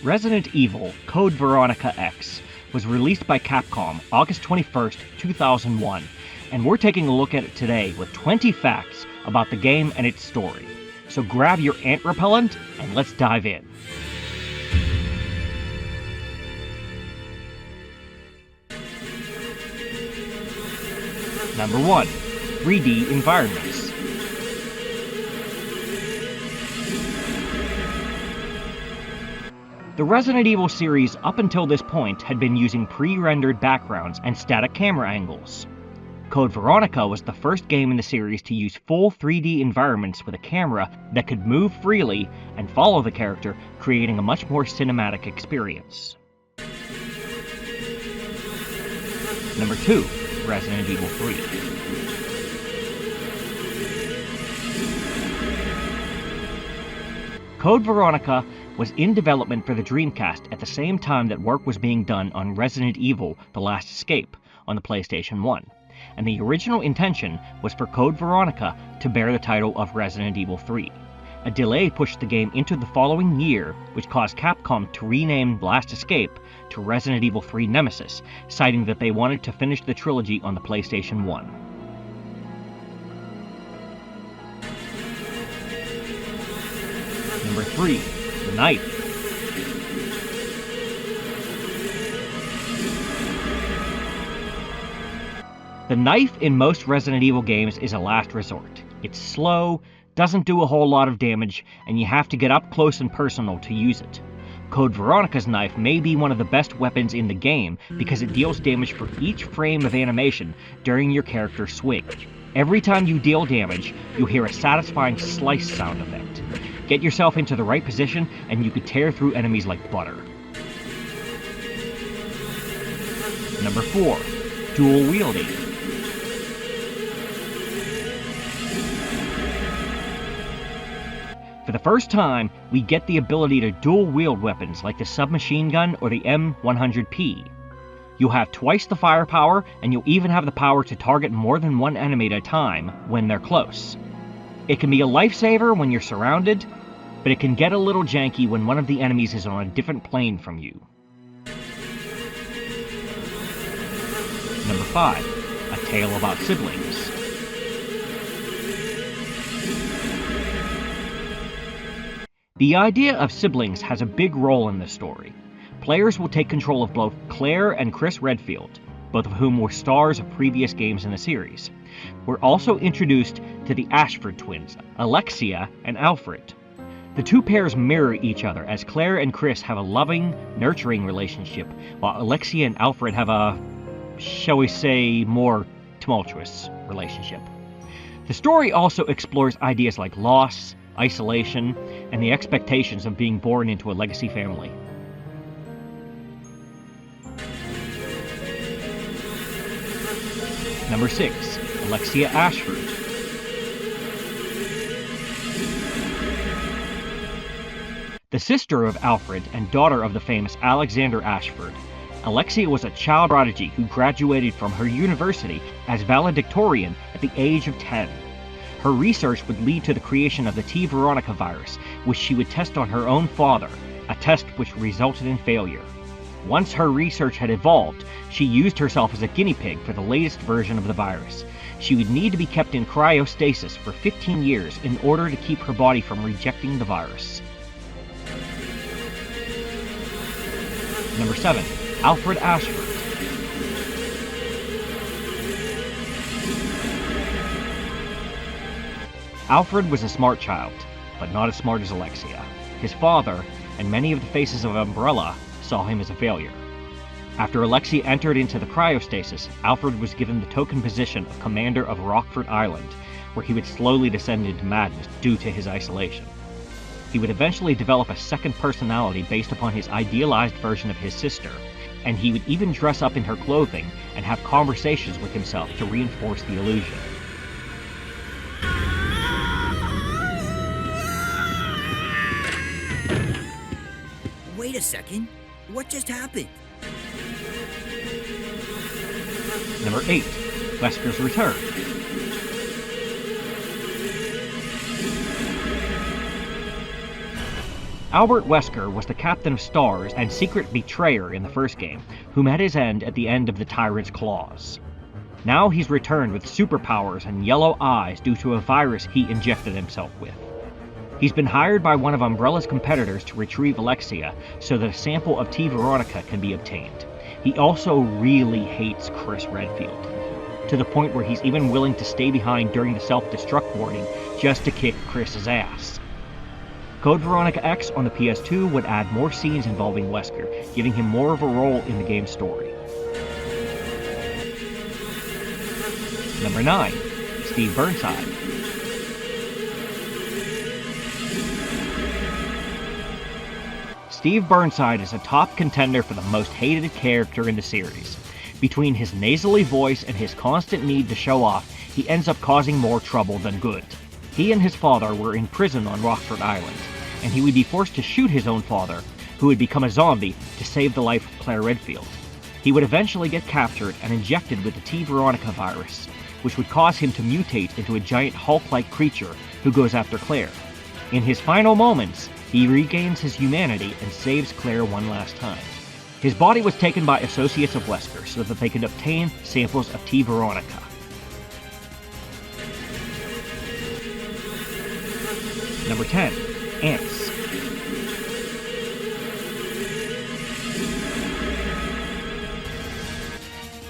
Resident Evil Code Veronica X was released by Capcom August 21st, 2001, and we're taking a look at it today with 20 facts about the game and its story. So grab your ant repellent and let's dive in. Number 1. 3D environments. The Resident Evil series up until this point had been using pre-rendered backgrounds and static camera angles. Code Veronica was the first game in the series to use full 3D environments with a camera that could move freely and follow the character, creating a much more cinematic experience. Number 2. Resident Evil 3. Code Veronica was in development for the Dreamcast at the same time that work was being done on Resident Evil: The Last Escape on the PlayStation 1, and the original intention was for Code Veronica to bear the title of Resident Evil 3. A delay pushed the game into the following year, which caused Capcom to rename Last Escape to Resident Evil 3 Nemesis, citing that they wanted to finish the trilogy on the PlayStation 1. Number 3. The Knife. The knife in most Resident Evil games is a last resort. It's slow, doesn't do a whole lot of damage, and you have to get up close and personal to use it. Code Veronica's knife may be one of the best weapons in the game because it deals damage for each frame of animation during your character's swing. Every time you deal damage, you'll hear a satisfying slice sound effect. Get yourself into the right position and you could tear through enemies like butter. Number 4. Dual wielding. For the first time, we get the ability to dual-wield weapons like the submachine gun or the M100P. You'll have twice the firepower, and you'll even have the power to target more than one enemy at a time when they're close. It can be a lifesaver when you're surrounded, but it can get a little janky when one of the enemies is on a different plane from you. Number 5. A Tale About Siblings. The idea of siblings has a big role in this story. Players will take control of both Claire and Chris Redfield, both of whom were stars of previous games in the series. We're also introduced to the Ashford twins, Alexia and Alfred. The two pairs mirror each other, as Claire and Chris have a loving, nurturing relationship, while Alexia and Alfred have a, shall we say, more tumultuous relationship. The story also explores ideas like loss, isolation, and the expectations of being born into a legacy family. Number 6. Alexia Ashford. The sister of Alfred and daughter of the famous Alexander Ashford, Alexia was a child prodigy who graduated from her university as valedictorian at the age of 10. Her research would lead to the creation of the T. Veronica virus, which she would test on her own father, a test which resulted in failure. Once her research had evolved, she used herself as a guinea pig for the latest version of the virus. She would need to be kept in cryostasis for 15 years in order to keep her body from rejecting the virus. Number 7. Alfred Ashford. Alfred was a smart child, but not as smart as Alexia. His father, and many of the faces of Umbrella, saw him as a failure. After Alexia entered into the cryostasis, Alfred was given the token position of commander of Rockford Island, where he would slowly descend into madness due to his isolation. He would eventually develop a second personality based upon his idealized version of his sister, and he would even dress up in her clothing and have conversations with himself to reinforce the illusion. Wait a second. What just happened? Number 8. Wesker's Return. Albert Wesker was the captain of STARS and secret betrayer in the first game, who met his end at the end of the Tyrant's Claws. Now he's returned with superpowers and yellow eyes due to a virus he injected himself with. He's been hired by one of Umbrella's competitors to retrieve Alexia so that a sample of T. Veronica can be obtained. He also really hates Chris Redfield, to the point where he's even willing to stay behind during the self-destruct warning just to kick Chris's ass. Code Veronica X on the PS2 would add more scenes involving Wesker, giving him more of a role in the game's story. Number 9. Steve Burnside. Steve Burnside is a top contender for the most hated character in the series. Between his nasally voice and his constant need to show off, he ends up causing more trouble than good. He and his father were in prison on Rockford Island, and he would be forced to shoot his own father, who would become a zombie, to save the life of Claire Redfield. He would eventually get captured and injected with the T. Veronica virus, which would cause him to mutate into a giant Hulk-like creature who goes after Claire. In his final moments, he regains his humanity and saves Claire one last time. His body was taken by associates of Wesker so that they could obtain samples of T. Veronica. Number 10. Ants.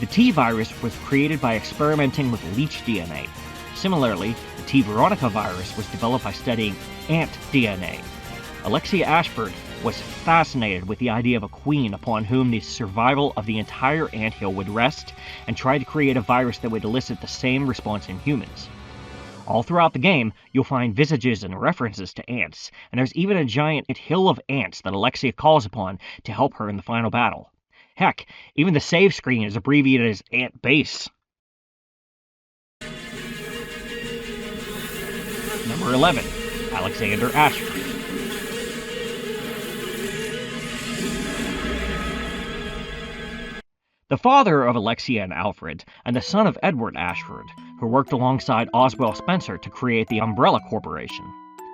The T-virus was created by experimenting with leech DNA. Similarly, the T. Veronica virus was developed by studying ant DNA. Alexia Ashford was fascinated with the idea of a queen upon whom the survival of the entire anthill would rest, and tried to create a virus that would elicit the same response in humans. All throughout the game, you'll find visages and references to ants, and there's even a giant hill of ants that Alexia calls upon to help her in the final battle. Heck, even the save screen is abbreviated as Ant Base. Number 11. Alexander Ashford. The father of Alexia and Alfred, and the son of Edward Ashford, who worked alongside Oswell Spencer to create the Umbrella Corporation.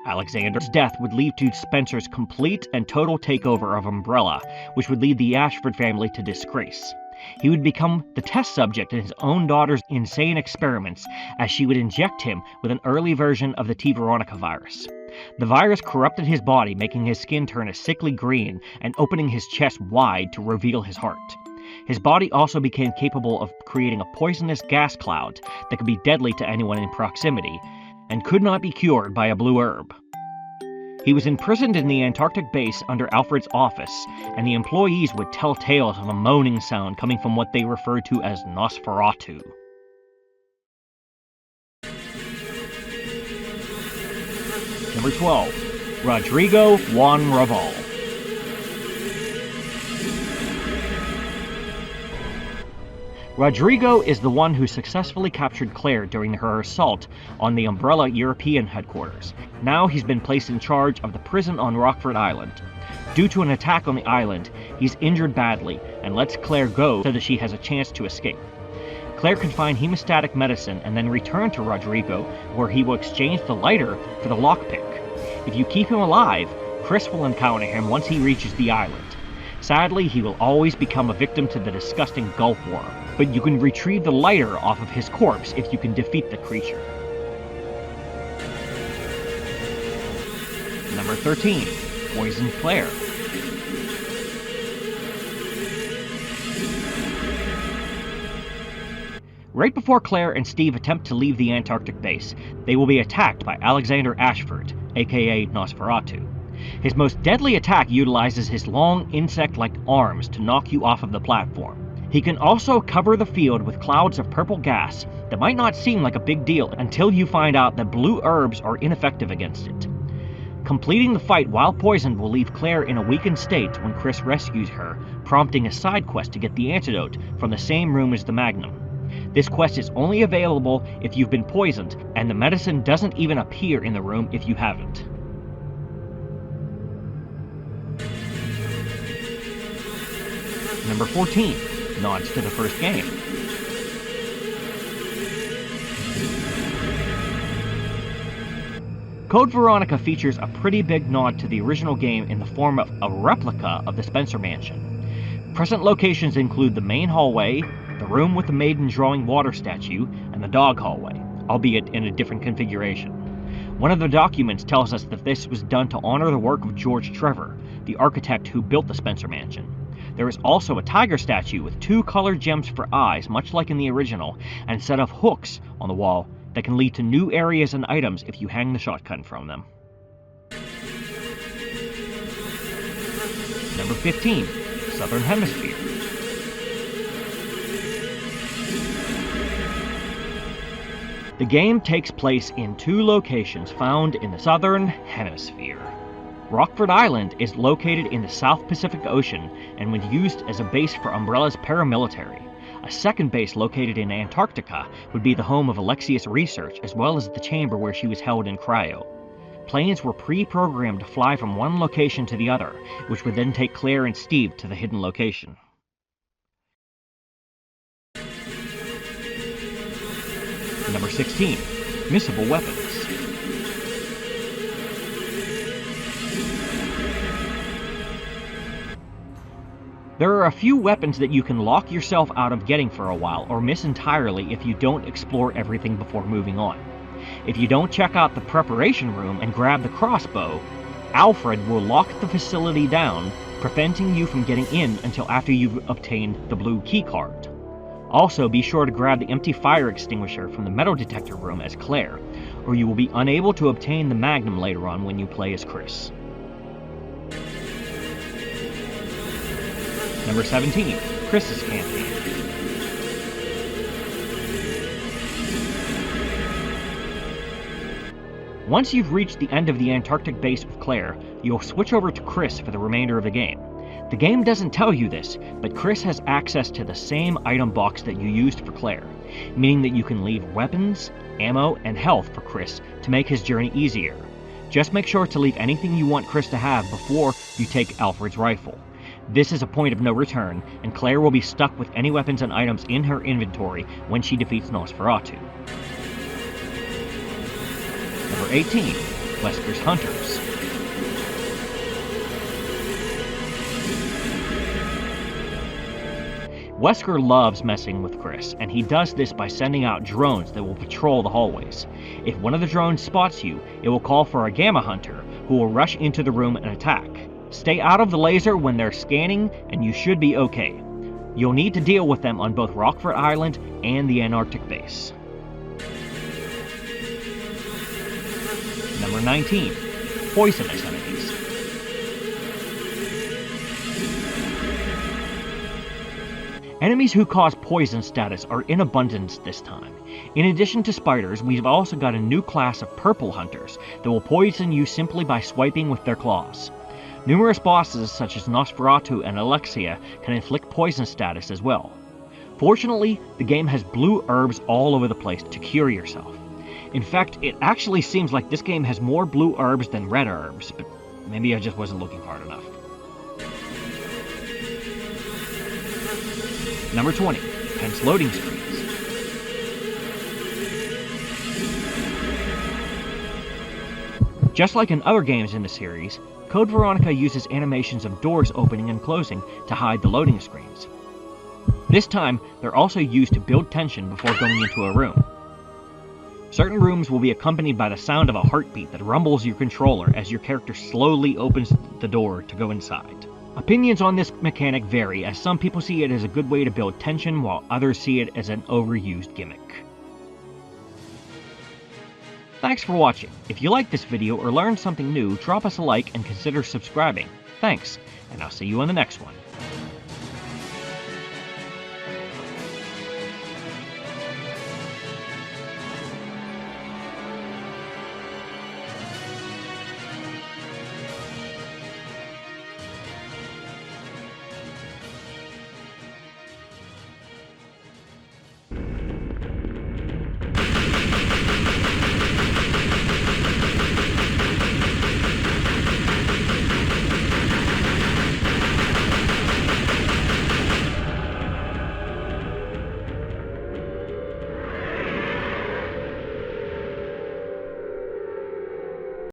Alexander's death would lead to Spencer's complete and total takeover of Umbrella, which would lead the Ashford family to disgrace. He would become the test subject in his own daughter's insane experiments, as she would inject him with an early version of the T. Veronica virus. The virus corrupted his body, making his skin turn a sickly green and opening his chest wide to reveal his heart. His body also became capable of creating a poisonous gas cloud that could be deadly to anyone in proximity, and could not be cured by a blue herb. He was imprisoned in the Antarctic base under Alfred's office, and the employees would tell tales of a moaning sound coming from what they referred to as Nosferatu. Number 12. Rodrigo Juan Raval. Rodrigo is the one who successfully captured Claire during her assault on the Umbrella European headquarters. Now he's been placed in charge of the prison on Rockford Island. Due to an attack on the island, he's injured badly and lets Claire go so that she has a chance to escape. Claire can find hemostatic medicine and then return to Rodrigo, where he will exchange the lighter for the lockpick. If you keep him alive, Chris will encounter him once he reaches the island. Sadly, he will always become a victim to the disgusting Gulf Worm, but you can retrieve the lighter off of his corpse if you can defeat the creature. Number 13. Poison Claire. Right before Claire and Steve attempt to leave the Antarctic base, they will be attacked by Alexander Ashford, aka Nosferatu. His most deadly attack utilizes his long insect-like arms to knock you off of the platform. He can also cover the field with clouds of purple gas that might not seem like a big deal until you find out that blue herbs are ineffective against it. Completing the fight while poisoned will leave Claire in a weakened state when Chris rescues her, prompting a side quest to get the antidote from the same room as the Magnum. This quest is only available if you've been poisoned, and the medicine doesn't even appear in the room if you haven't. Number 14. Nods to the first game. Code Veronica features a pretty big nod to the original game in the form of a replica of the Spencer Mansion. Present locations include the main hallway, the room with the maiden drawing water statue, and the dog hallway, albeit in a different configuration. One of the documents tells us that this was done to honor the work of George Trevor, the architect who built the Spencer Mansion. There is also a tiger statue with 2 colored gems for eyes, much like in the original, and a set of hooks on the wall that can lead to new areas and items if you hang the shotgun from them. Number 15. Southern Hemisphere. The game takes place in 2 locations found in the Southern Hemisphere. Rockford Island is located in the South Pacific Ocean and was used as a base for Umbrella's paramilitary. A second base located in Antarctica would be the home of Alexia's research, as well as the chamber where she was held in cryo. Planes were pre-programmed to fly from one location to the other, which would then take Claire and Steve to the hidden location. Number 16. Missile weapons. There are a few weapons that you can lock yourself out of getting for a while, or miss entirely if you don't explore everything before moving on. If you don't check out the preparation room and grab the crossbow, Alfred will lock the facility down, preventing you from getting in until after you've obtained the blue keycard. Also, be sure to grab the empty fire extinguisher from the metal detector room as Claire, or you will be unable to obtain the Magnum later on when you play as Chris. Number 17. Chris's campaign. Once you've reached the end of the Antarctic base with Claire, you'll switch over to Chris for the remainder of the game. The game doesn't tell you this, but Chris has access to the same item box that you used for Claire, meaning that you can leave weapons, ammo, and health for Chris to make his journey easier. Just make sure to leave anything you want Chris to have before you take Alfred's rifle. This is a point of no return, and Claire will be stuck with any weapons and items in her inventory when she defeats Nosferatu. Number 18. Wesker's Hunters. Wesker loves messing with Chris, and he does this by sending out drones that will patrol the hallways. If one of the drones spots you, it will call for a Gamma Hunter, who will rush into the room and attack. Stay out of the laser when they're scanning, and you should be okay. You'll need to deal with them on both Rockford Island and the Antarctic base. Number 19. Poisonous enemies. Enemies who cause poison status are in abundance this time. In addition to spiders, we've also got a new class of purple hunters that will poison you simply by swiping with their claws. Numerous bosses such as Nosferatu and Alexia can inflict poison status as well. Fortunately, the game has blue herbs all over the place to cure yourself. In fact, it actually seems like this game has more blue herbs than red herbs, but maybe I just wasn't looking hard enough. Number 20. Tense loading screens. Just like in other games in the series, Code Veronica uses animations of doors opening and closing to hide the loading screens. This time, they're also used to build tension before going into a room. Certain rooms will be accompanied by the sound of a heartbeat that rumbles your controller as your character slowly opens the door to go inside. Opinions on this mechanic vary, as some people see it as a good way to build tension while others see it as an overused gimmick. Thanks for watching. If you liked this video or learned something new, drop us a like and consider subscribing. Thanks, and I'll see you on the next one.